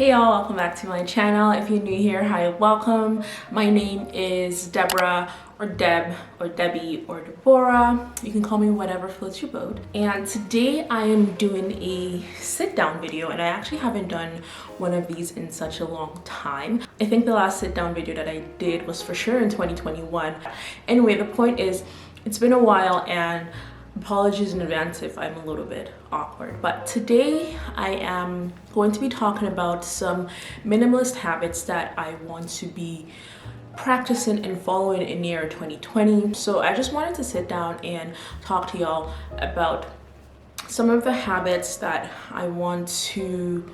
Hey y'all, welcome back to my channel. If you're new here, hi, welcome. My name is Deborah or Deb or Debbie or Deborah. You can call me whatever floats your boat. And today I am doing a sit down video, and I actually haven't done one of these in such a long time. I think the last sit down video that I did was for sure in 2021. Anyway, the point is, it's been a while, and apologies in advance if I'm a little bit awkward, but today I am going to be talking about some minimalist habits that I want to be practicing and following in year 2020. So I just wanted to sit down and talk to y'all about some of the habits that I want to,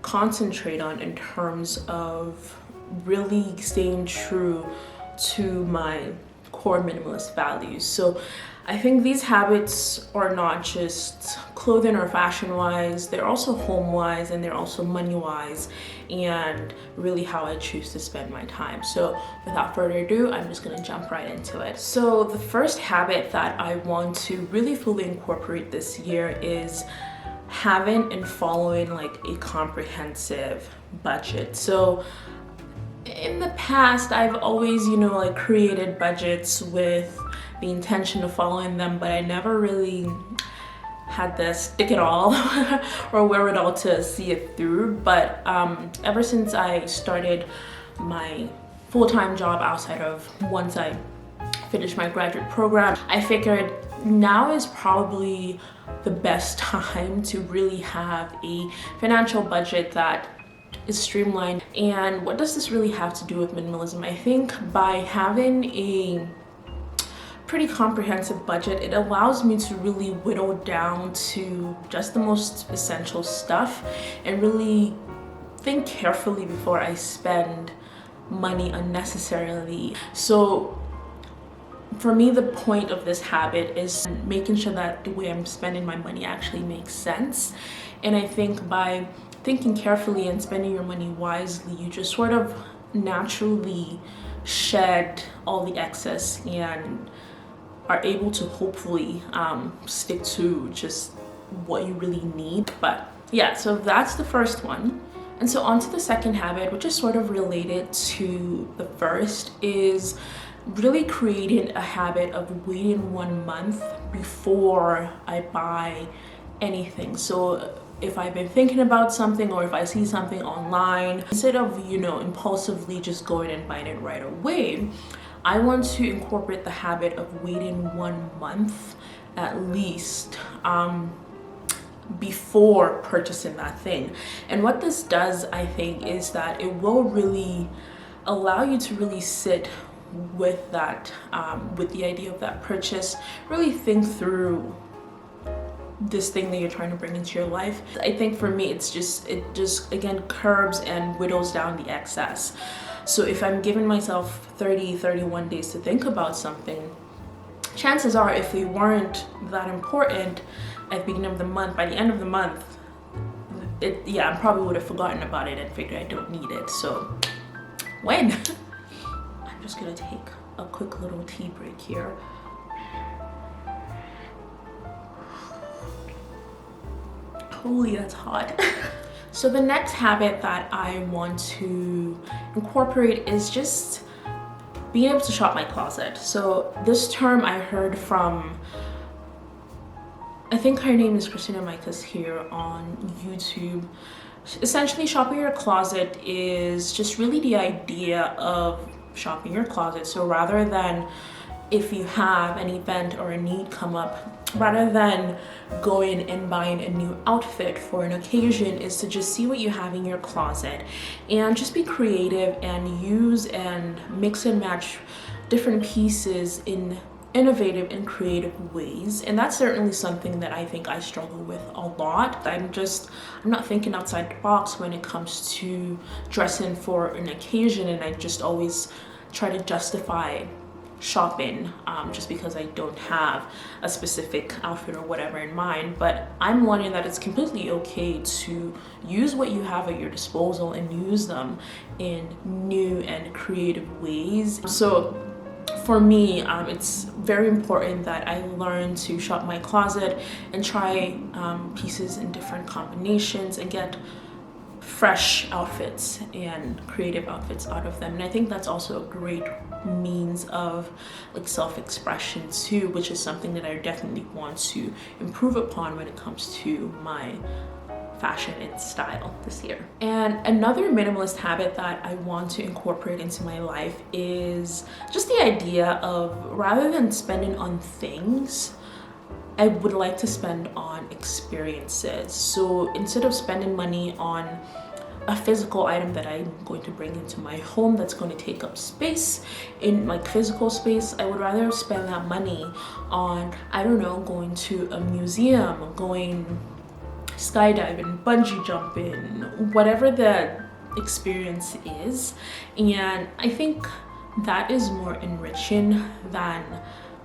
concentrate on in terms of really staying true to my core minimalist values. So I think these habits are not just clothing or fashion wise, they're also home wise, and they're also money wise, and really how I choose to spend my time. So without further ado, I'm just gonna jump right into it. So the first habit that I want to really fully incorporate this year is having and following like a comprehensive budget. So in the past, I've always, created budgets with the intention of following them, but I never really had the stick it all or wherewithal to see it through. But ever since I started my full-time job outside of once I finished my graduate program, I figured now is probably the best time to really have a financial budget that is streamlined. And what does this really have to do with minimalism? I think by having a pretty comprehensive budget, it allows me to really whittle down to just the most essential stuff and really think carefully before I spend money unnecessarily. So for me, the point of this habit is making sure that the way I'm spending my money actually makes sense. And I think by thinking carefully and spending your money wisely, you just sort of naturally shed all the excess and are able to hopefully stick to just what you really need. But yeah, so that's the first one. And so on to the second habit, which is sort of related to the first, is really creating a habit of waiting 1 month before I buy anything. So if I've been thinking about something, or if I see something online, instead of, impulsively just going and buying it right away, I want to incorporate the habit of waiting 1 month at least before purchasing that thing. And what this does, I think, is that it will really allow you to really sit with that, with the idea of that purchase, really think through this thing that you're trying to bring into your life. I think for me, it just again curbs and whittles down the excess. So if I'm giving myself 31 days to think about something, chances are if they weren't that important at the beginning of the month, by the end of the month, I probably would have forgotten about it and figured I don't need it. So when I'm just gonna take a quick little tea break here. Holy, that's hot. So the next habit that I want to incorporate is just being able to shop my closet. So this term I heard from, I think her name is Christina Micas here on YouTube. Essentially, shopping your closet is just really the idea of shopping your closet. So rather than, if you have an event or a need come up, rather than going and buying a new outfit for an occasion, is to just see what you have in your closet and just be creative and use and mix and match different pieces in innovative and creative ways. And that's certainly something that I think I struggle with a lot. I'm not thinking outside the box when it comes to dressing for an occasion, and I just always try to justify shopping just because I don't have a specific outfit or whatever in mind. But I'm learning that it's completely okay to use what you have at your disposal and use them in new and creative ways. So for me, it's very important that I learn to shop my closet and try pieces in different combinations and get fresh outfits and creative outfits out of them. And I think that's also a great means of like self-expression too, which is something that I definitely want to improve upon when it comes to my fashion and style this year. And another minimalist habit that I want to incorporate into my life is just the idea of, rather than spending on things, I would like to spend on experiences. So instead of spending money on a physical item that I'm going to bring into my home that's going to take up space in like physical space, I would rather spend that money on, I don't know, going to a museum, going skydiving, bungee jumping, whatever the experience is. And I think that is more enriching than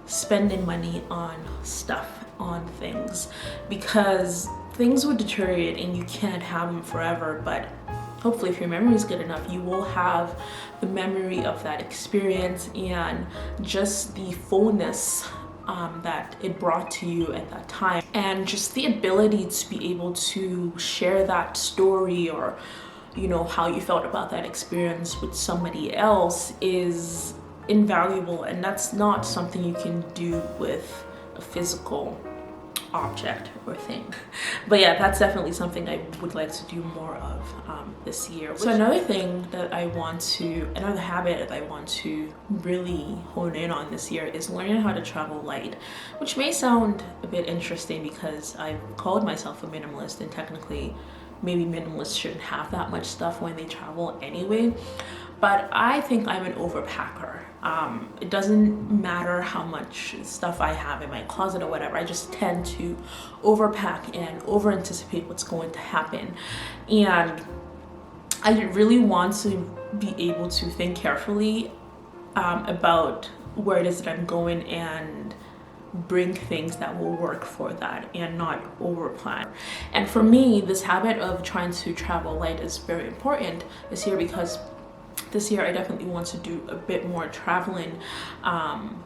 spending money on stuff, on things, because things would deteriorate and you can't have them forever. But hopefully, if your memory is good enough, you will have the memory of that experience and just the fullness that it brought to you at that time, and just the ability to be able to share that story, or you know, how you felt about that experience with somebody else, is invaluable. And that's not something you can do with a physical object or thing. But yeah, that's definitely something I would like to do more of this year. So another habit that I want to really hone in on this year is learning how to travel light, which may sound a bit interesting because I've called myself a minimalist, and technically maybe minimalists shouldn't have that much stuff when they travel anyway. But I think I'm an overpacker. It doesn't matter how much stuff I have in my closet or whatever. I just tend to overpack and over anticipate what's going to happen. And I really want to be able to think carefully about where it is that I'm going and bring things that will work for that and not overplan. And for me, this habit of trying to travel light is very important this year, because this year I definitely want to do a bit more traveling,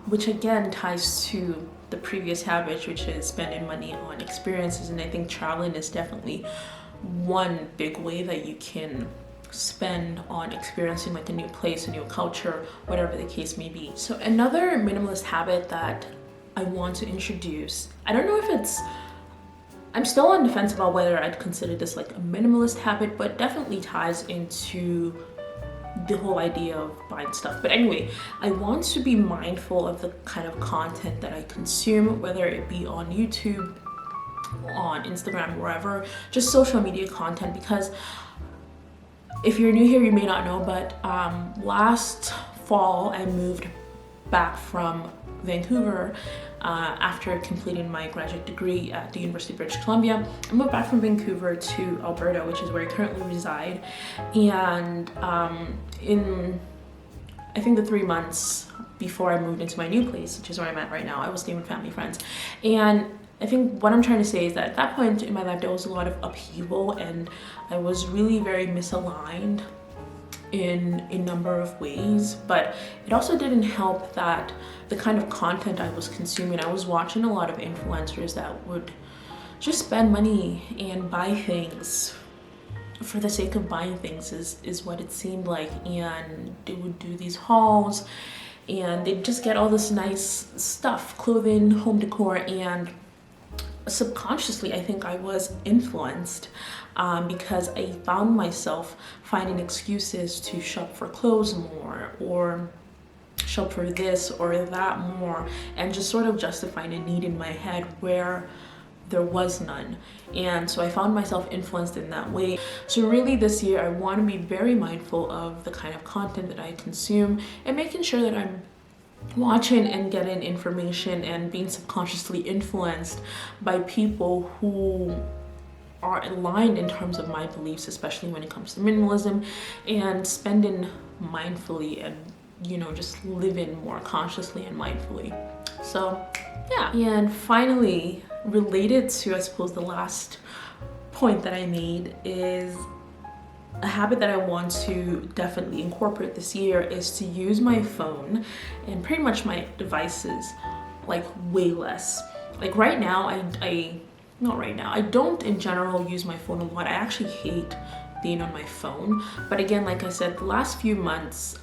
which again ties to the previous habit, which is spending money on experiences. And I think traveling is definitely one big way that you can spend on experiencing like a new place, a new culture, whatever the case may be. So another minimalist habit that I want to introduce, I don't know if I'm still on the fence about whether I'd consider this like a minimalist habit, but definitely ties into the whole idea of buying stuff. But anyway, I want to be mindful of the kind of content that I consume, whether it be on YouTube, on Instagram, wherever, just social media content. Because if you're new here, you may not know, but last fall I moved back from Vancouver after completing my graduate degree at the University of British Columbia. I moved back from Vancouver to Alberta, which is where I currently reside. And in I think the 3 months before I moved into my new place, which is where I'm at right now, I was staying with family friends. And I think what I'm trying to say is that at that point in my life, there was a lot of upheaval, and I was really very misaligned in a number of ways. But it also didn't help that the kind of content I was consuming, I was watching a lot of influencers that would just spend money and buy things for the sake of buying things, is what it seemed like. And they would do these hauls and they'd just get all this nice stuff, clothing, home decor, and subconsciously I think I was influenced because I found myself finding excuses to shop for clothes more, or shop for this or that more, and just sort of justifying a need in my head where there was none. And so I found myself influenced in that way. So really this year I want to be very mindful of the kind of content that I consume, and making sure that I'm watching and getting information and being subconsciously influenced by people who are aligned in terms of my beliefs, especially when it comes to minimalism, and spending mindfully and, you know, just living more consciously and mindfully. So yeah. And finally, related to, I suppose, the last point that I made, is a habit that I want to definitely incorporate this year is to use my phone and pretty much my devices like way less. Like right now, I don't in general use my phone a lot. I actually hate being on my phone. But again, like I said, the last few months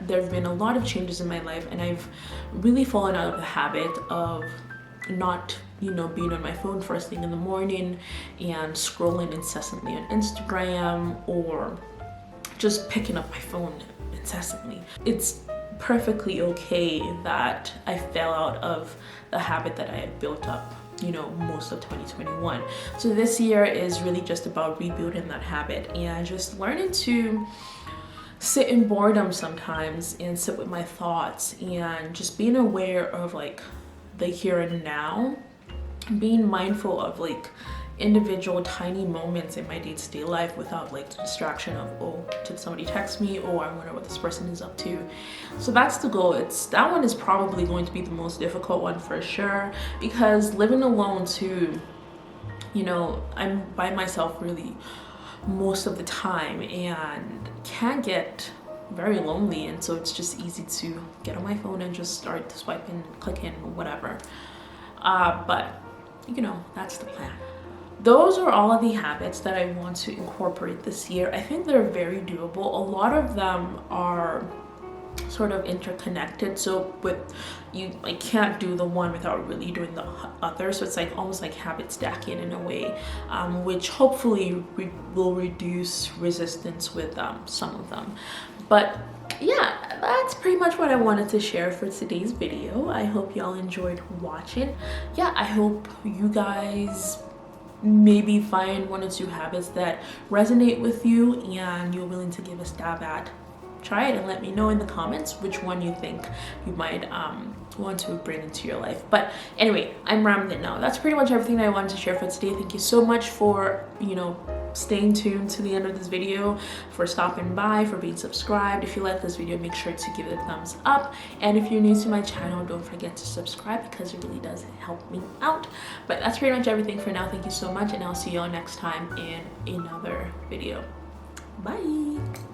there have been a lot of changes in my life, and I've really fallen out of the habit of not being on my phone first thing in the morning and scrolling incessantly on Instagram, or just picking up my phone incessantly. It's perfectly okay that I fell out of the habit that I had built up most of 2021. So this year is really just about rebuilding that habit and just learning to sit in boredom sometimes and sit with my thoughts, and just being aware of like the here and now, being mindful of like individual tiny moments in my day-to-day life without like the distraction of, oh, did somebody text me, oh, I wonder what this person is up to. So that's the goal. That one is probably going to be the most difficult one for sure, because living alone too, I'm by myself really most of the time and can get very lonely, and so it's just easy to get on my phone and just start swiping, clicking, whatever. But that's the plan. Those are all of the habits that I want to incorporate this year. I think they're very doable. A lot of them are sort of interconnected, so I can't do the one without really doing the other, so it's like almost like habit stacking in a way, which hopefully will reduce resistance with some of them. But yeah, that's pretty much what I wanted to share for today's video. I hope y'all enjoyed watching. Yeah, I hope you guys maybe find 1 or 2 habits that resonate with you and you're willing to give a stab at. Try it and let me know in the comments which one you think you might want to bring into your life. But anyway, I'm rambling now. That's pretty much everything I wanted to share for today. Thank you so much for staying tuned to the end of this video, for stopping by, for being subscribed. If you like this video, make sure to give it a thumbs up, and if you're new to my channel, don't forget to subscribe because it really does help me out. But that's pretty much everything for now. Thank you so much, and I'll see you all next time in another video. Bye.